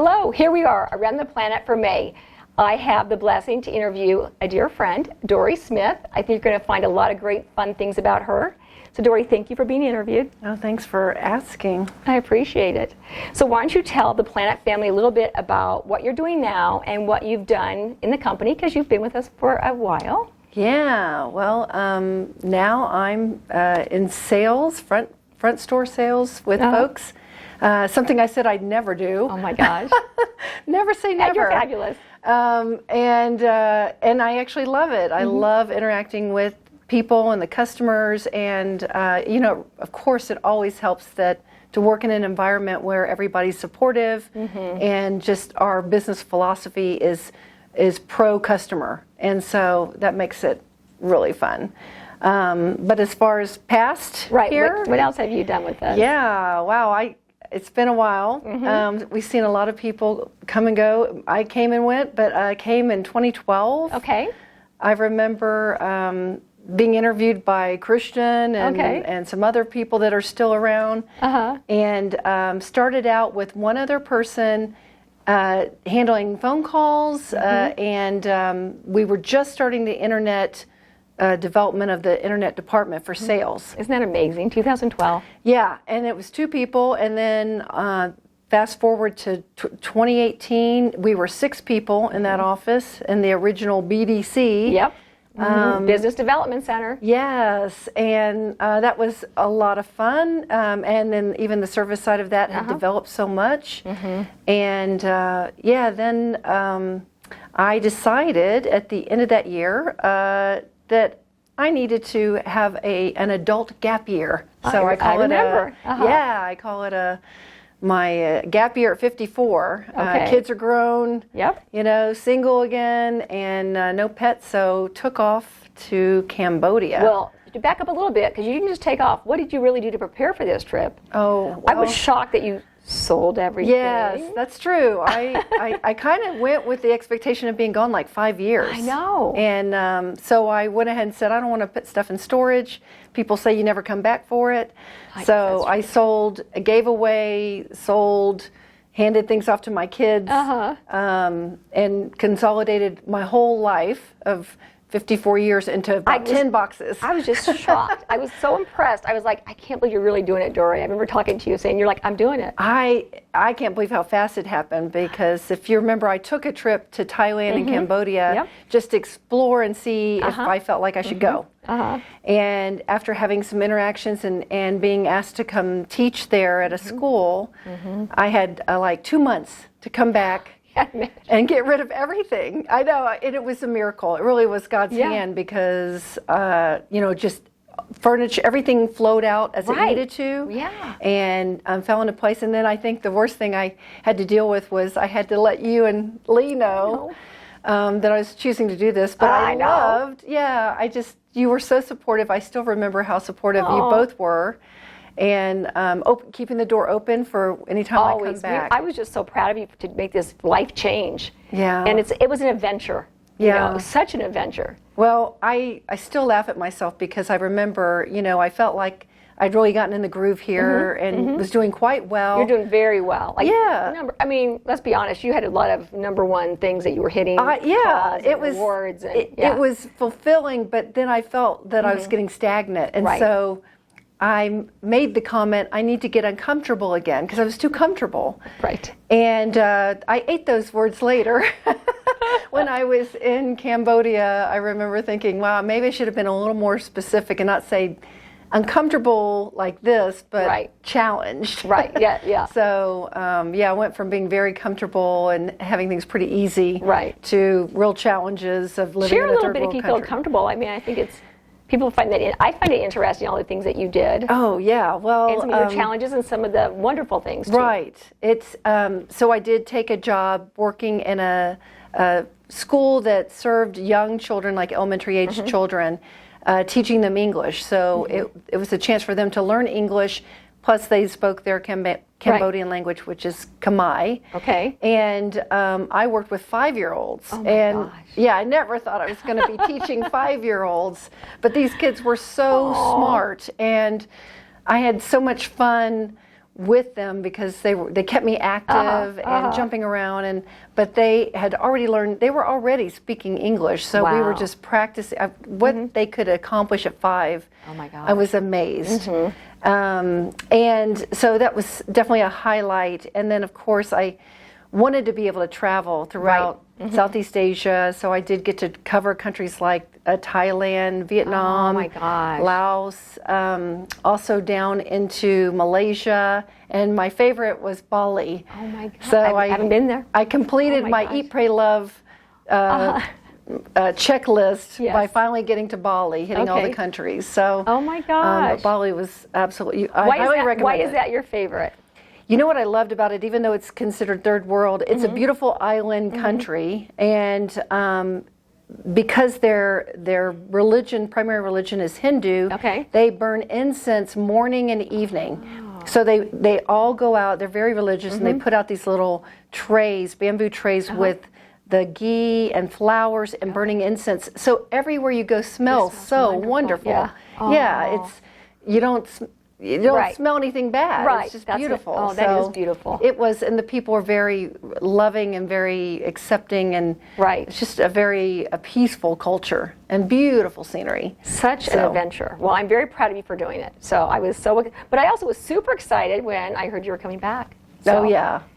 Hello, here we are around the planet for May. I have the blessing to interview a dear friend, Dori Smith. I think you're going to find a lot of great fun things about her. So Dori, thank you for being interviewed. Oh, thanks for asking. I appreciate it. So why don't you tell the Planet family a little bit about what you're doing now and what you've done in the company, because you've been with us for a while. Yeah, well, now I'm in sales, front store sales with folks. Something I said I'd never do. Oh my gosh. Never say never. You're fabulous. And I actually love it. I love interacting with people and the customers, and of course it always helps to work in an environment where everybody's supportive, and just our business philosophy is pro customer, and so that makes it really fun. But as far as past here, what else have you done with us? Yeah, wow, it's been a while. We've seen a lot of people come and go. I came and went, but I came in 2012. Okay. I remember being interviewed by Christian and some other people that are still around, and started out with one other person handling phone calls, and we were just starting the internet development of the internet department for sales. Isn't that amazing? 2012. Yeah, and it was 2 people, and then fast forward to 2018, we were 6 people in that office in the original BDC. Yep. Business Development Center. Yes, and that was a lot of fun, and then even the service side of that had developed so much. And then I decided at the end of that year that I needed to have an adult gap year. So I call it my gap year at 54. Kids are grown, single again, and no pets, so took off to Cambodia. Well, to back up a little bit, because you didn't just take off. What did you really do to prepare for this trip? Oh, well, I was shocked that you sold everything. Yes, that's true. I kind of went with the expectation of being gone like 5 years. I know. And so I went ahead and said, I don't want to put stuff in storage. People say you never come back for it. So I sold, gave away, sold, handed things off to my kids, and consolidated my whole life of 54 years into about 10 boxes. I was just shocked. I was so impressed. I was like, I can't believe you're really doing it, Dori. I remember talking to you saying, you're like, I'm doing it. I can't believe how fast it happened, because if you remember, I took a trip to Thailand and Cambodia just to explore and see if I felt like I should go. And after having some interactions and being asked to come teach there at a school, I had like 2 months to come back and get rid of everything. I know, it was a miracle. It really was God's hand, because just furniture, everything flowed out as it needed to, and fell into place. And then I think the worst thing I had to deal with was I had to let you and Lee know that I was choosing to do this. But I loved, you were so supportive. I still remember how supportive you both were. And keeping the door open for any time I come back. I was just so proud of you to make this life change. Yeah. And it was an adventure. Yeah. It was such an adventure. Well, I still laugh at myself, because I remember, I felt like I'd really gotten in the groove here and was doing quite well. You're doing very well. Let's be honest, you had a lot of #1 things that you were hitting. It was awards. It was fulfilling, but then I felt that I was getting stagnant. And so I made the comment, I need to get uncomfortable again, because I was too comfortable. Right. And I ate those words later. When I was in Cambodia, I remember thinking, wow, maybe I should have been a little more specific and not say uncomfortable like this, but challenged. Right, yeah. So, I went from being very comfortable and having things pretty easy to real challenges of living in a third world country. Share a little bit if you feel comfortable. I mean, I think people find that, I find it interesting, all the things that you did. Oh, yeah. Well, and some of your challenges and some of the wonderful things, too. Right. It's, so I did take a job working in a school that served young children, like elementary age children, teaching them English. So it was a chance for them to learn English, plus they spoke their Cambodian language, which is Khmer. Okay. And I worked with 5-year-olds. Oh my gosh. Yeah, I never thought I was going to be teaching 5-year-olds, but these kids were so smart, and I had so much fun with them because they kept me active and jumping around, but they had already learned, they were already speaking English, so we were just practicing what they could accomplish at 5. Oh my gosh. I was amazed. And so that was definitely a highlight. And then of course I wanted to be able to travel throughout Southeast Asia, so I did get to cover countries like Thailand, Vietnam, Laos, also down into Malaysia, and my favorite was Bali. Oh my God! So I haven't been there. I completed my Eat, Pray, Love checklist by finally getting to Bali, hitting all the countries. So oh my gosh, Bali was absolutely. I highly recommend it. Why is that your favorite? You know what I loved about it, even though it's considered third world, it's a beautiful island country, and because their religion, primary religion is Hindu, they burn incense morning and evening. So they all go out, they're very religious, and they put out these little trays, bamboo trays with the ghee and flowers and burning incense. So everywhere you go smells so wonderful. Yeah, it's you don't smell anything bad. It's just beautiful. Oh, that is beautiful. It was, and the people were very loving and very accepting, and it's just a peaceful culture and beautiful scenery. Such an adventure. Well, I'm very proud of you for doing it. So I was but I also was super excited when I heard you were coming back. So.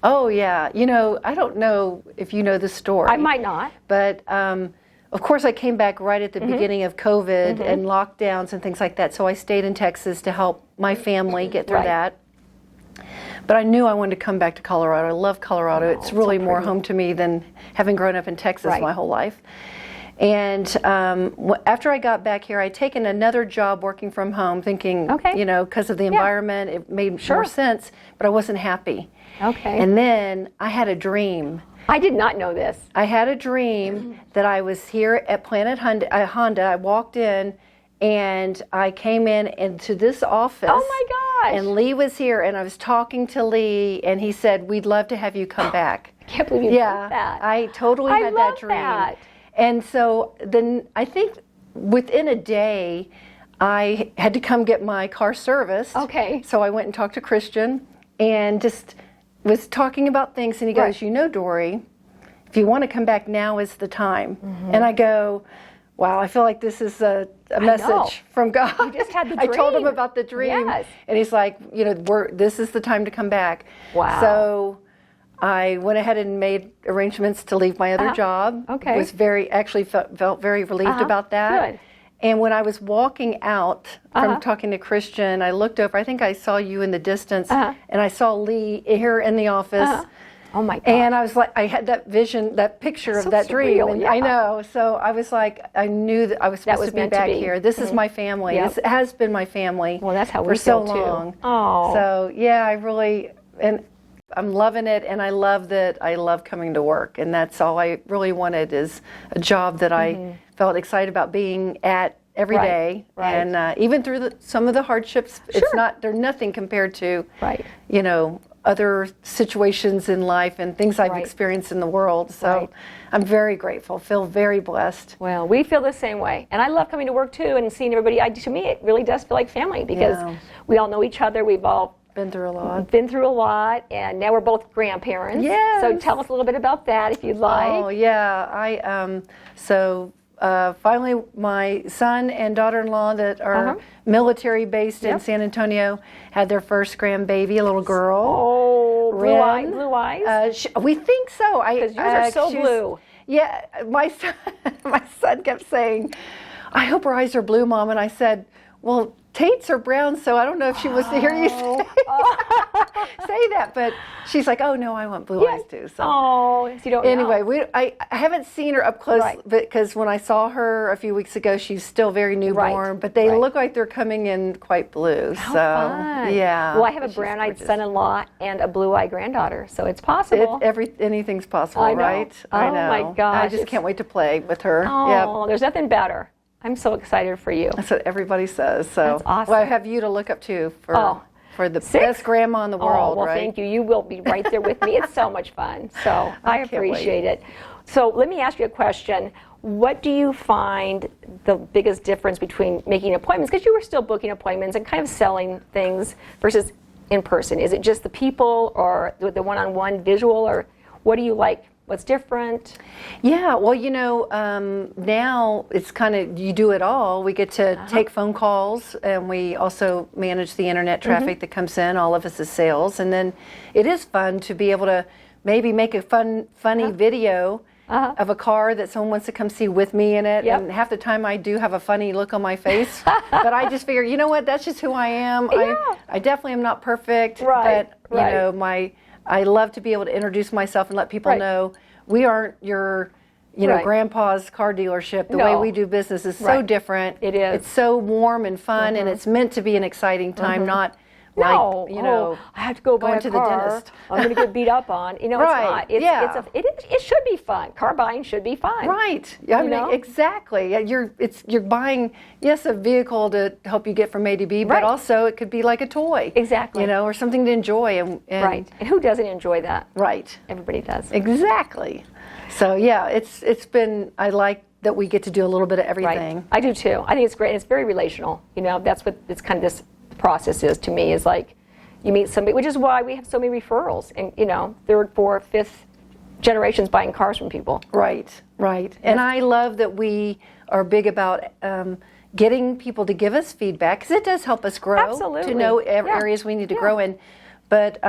Oh yeah. You know, I don't know if you know the story. I might not. But of course, I came back right at the beginning of COVID and lockdowns and things like that. So I stayed in Texas to help my family get through that. But I knew I wanted to come back to Colorado. I love Colorado. It's really more home to me than having grown up in Texas my whole life. And after I got back here, I'd taken another job working from home, thinking, you know, because of the environment, it made more sense, but I wasn't happy. And then I had a dream. I did not know this. I had a dream that I was here at Planet Honda. I walked in, and I came into this office. Oh my gosh! And Lee was here, and I was talking to Lee, and he said, "We'd love to have you come back." I can't believe you did that. I totally had that dream. That. And so then I think within a day, I had to come get my car serviced. So I went and talked to Christian, and just was talking about things, and he goes, "You know, Dori, if you want to come back, now is the time." And I go, "Wow, I feel like this is a message from God." You just had the dream. I told him about the dream, and he's like, "You know, this is the time to come back." Wow. So I went ahead and made arrangements to leave my other job. Was actually felt very relieved about that. Good. And when I was walking out from talking to Christian, I looked over. I think I saw you in the distance, and I saw Lee here in the office. Oh my God. And I was like, I had that vision, that picture of that dream. Surreal, and I know. So I was like, I knew that I was supposed to be back here. This is my family. This has been my family. Well, that's how we for so feel long. Too. Oh. So yeah, I really, and I'm loving it, and I love that I love coming to work, and that's all I really wanted, is a job that I felt excited about being at every day. And even through some of the hardships, they're nothing compared to you know, other situations in life and things I've experienced in the world. So I'm very grateful, feel very blessed. Well, we feel the same way, and I love coming to work too and seeing everybody. To me, it really does feel like family, because we all know each other. We've all been through a lot, and now we're both grandparents. So tell us a little bit about that, if you'd like. Oh yeah, finally my son and daughter-in-law that are military based in San Antonio had their first grandbaby, a little girl. Oh, blue eyes? We think so. Because yours are so blue. Yeah, my son kept saying, "I hope her eyes are blue, Mom." And I said, "Well, Tate's are brown, so I don't know if she wants to hear you say that." But she's like, "Oh no, I want blue eyes too." So. So you don't anyway, know. I haven't seen her up close, because when I saw her a few weeks ago, she's still very newborn. But they look like they're coming in quite blue. How so fun. yeah. Well, I have a brown-eyed son-in-law and a blue-eyed granddaughter, so it's possible. Anything's possible, I know. right? Oh I know. my gosh! I just can't wait to play with her. Oh, there's nothing better. I'm so excited for you. That's what everybody says. So that's awesome. Well, I have you to look up to for the best grandma in the world. Well, thank you. You will be right there with me. It's so much fun. So I appreciate it. So let me ask you a question. What do you find the biggest difference between making appointments, because you were still booking appointments and kind of selling things, versus in person? Is it just the people or the one-on-one visual, or what do you like? What's different? Yeah, well, now it's kind of, you do it all. We get to take phone calls, and we also manage the internet traffic that comes in, all of us as sales. And then it is fun to be able to maybe make a funny video of a car that someone wants to come see with me in it. Yep. And half the time I do have a funny look on my face. But I just figure, you know what, that's just who I am. Yeah. I definitely am not perfect. Right, but, I love to be able to introduce myself and let people know we aren't your, grandpa's car dealership. The way we do business is so different. It is. It's so warm and fun, and it's meant to be an exciting time, not I have to go buy a to car. the dentist. I'm going to get beat up on. It's not. It should be fun. Car buying should be fun. Right. I mean, exactly. You're buying, yes, a vehicle to help you get from A to B, but also it could be like a toy. Exactly. Or something to enjoy. And right. And who doesn't enjoy that? Right. Everybody does. Exactly. So yeah, it's been, I like that we get to do a little bit of everything. Right. I do too. I think it's great. It's very relational. That's what it's kind of this process is to me, is like you meet somebody, which is why we have so many referrals, and third, fourth, fifth generations buying cars from people. Right. And I love that we are big about getting people to give us feedback, because it does help us grow. Absolutely. To know areas we need to grow in. But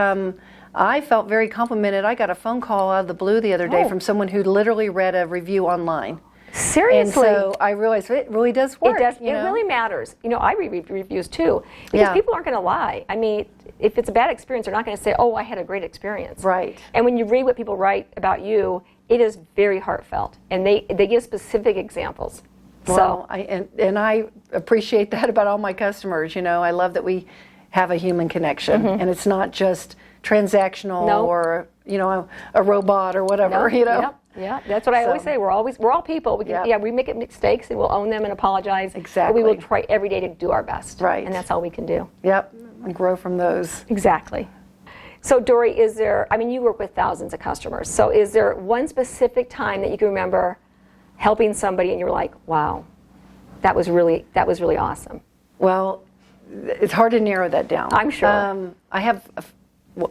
I felt very complimented. I got a phone call out of the blue the other day from someone who literally read a review online. Seriously. And so I realized it really does work. It does. It really matters. I read reviews too, because people aren't going to lie. I mean, if it's a bad experience, they're not going to say, "Oh, I had a great experience." Right. And when you read what people write about you, it is very heartfelt, and they give specific examples. Well, I appreciate that about all my customers. I love that we have a human connection, and it's not just transactional or a robot or whatever. Yeah, that's what I always say. We're all people. We make mistakes, and we'll own them and apologize. Exactly. But we will try every day to do our best. Right. And that's all we can do. Yep. And grow from those. Exactly. So Dori, you work with thousands of customers. So is there one specific time that you can remember helping somebody and you're like, wow, that was really awesome? Well, it's hard to narrow that down. I'm sure. I have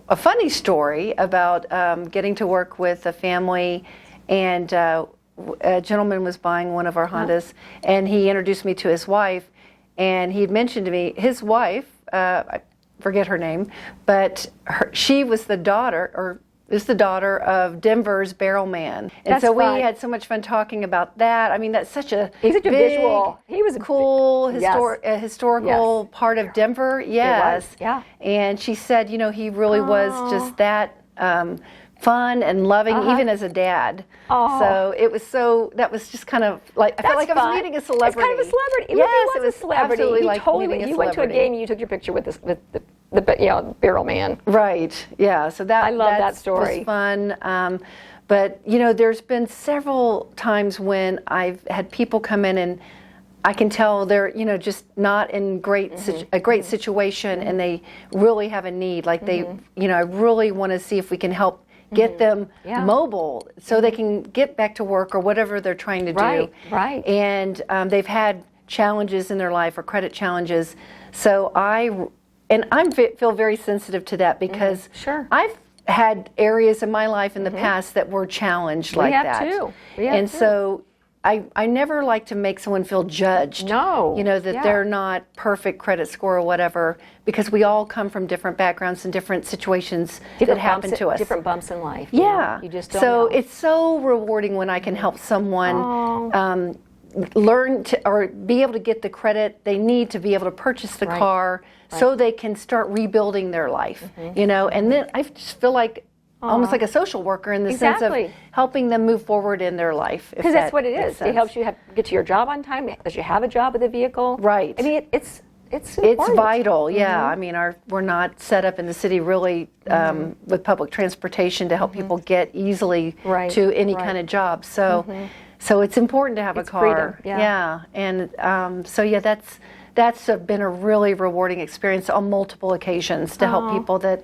a funny story about getting to work with a family, and a gentleman was buying one of our Hondas, and he introduced me to his wife, and he had mentioned to me his wife, I forget her name, but she was the daughter of Denver's Barrel Man. And so we had so much fun talking about that. I mean, that's such a big, visual. He was a cool historical part of Denver. Yes. It was, yeah. And she said, he really was just that fun and loving, even as a dad. So that was just kind of like, I felt like I was meeting a celebrity. It's kind of a celebrity. Yes, it was a celebrity. Absolutely like meeting a celebrity. You went to a game and you took your picture with the Barrel Man. Right. Yeah. So I love that story. Was fun. But there's been several times when I've had people come in and I can tell they're just not in a great situation, and they really have a need. Like they, I really want to see if we can help get them mobile so they can get back to work or whatever they're trying to do. Right. And they've had challenges in their life or credit challenges. So I feel very sensitive to that, because I've had areas in my life in the past that were challenged like that. We have too. So I never like to make someone feel judged. No. That they're not perfect credit score or whatever, because we all come from different backgrounds and different situations that happen to us. Different bumps in life. Yeah. You just don't know. It's so rewarding when I can help someone learn to, or be able to get the credit they need to be able to purchase the car, so they can start rebuilding their life. And then I just feel like almost like a social worker in the sense of helping them move forward in their life. Because that's what it is. It helps you get to your job on time. Does you have a job with a vehicle? Right. I mean, it's vital. Yeah. I mean, we're not set up in the city really with public transportation to help people get easily to any kind of job. So, so it's important to have a car. Freedom. Yeah. And that's been a really rewarding experience on multiple occasions to help people that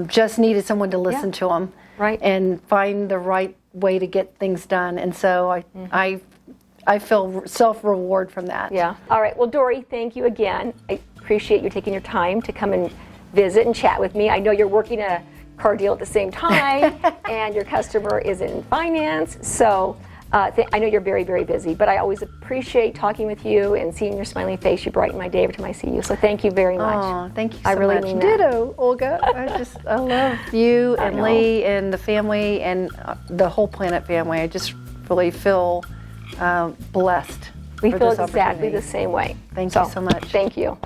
just needed someone to listen to them and find the right way to get things done. And so I feel self-reward from that. Yeah. All right. Well, Dori, thank you again. I appreciate you taking your time to come and visit and chat with me. I know you're working a car deal at the same time, and your customer is in finance, so I know you're very, very busy, but I always appreciate talking with you and seeing your smiling face. You brighten my day every time I see you, so thank you very much. Oh, thank you so I really much. mean that. Ditto, Olga. I love you and Lee and the family and the whole Planet family. I just really feel blessed. We for feel this exactly opportunity. the same way. Thank you so much. Thank you.